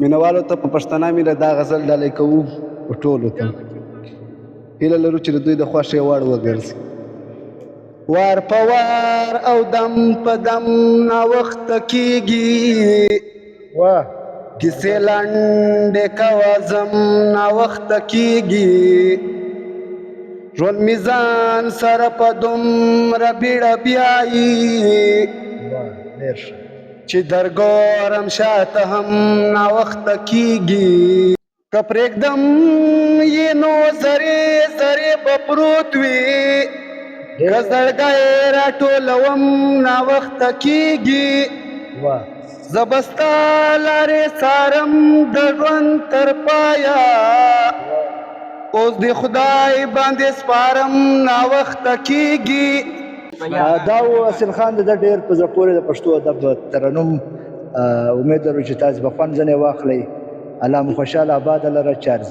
مینوالو ته په پښتنه مینه دا غزل ډالۍ کوو په ټولو ته هیله لرو چې د دوی د خوښې وړ وګرځي. وار په وار او دم په دم ناوخته کېږي کیسې لنډې کوه زم ناوخته کېږي ژوند میزان سره په دومره بیړه بیایي چې درګورم شاته هم ناوخته کېږي که پرېږدم یې نو زرې زرې به پروت وي که زړګی راټولوم ناوخته کېږي زه به ستا لارې څارم د ژوند تر پایه اوس د خدای باندې سپارم ناوخته کېږي. دا و اصل خان د ډېر په زړه پورې د پښتو ادب ترنم امید لرو چې تاسو به خوند ځنې واخلئ. الله مو خوشحاله آباده لره چارز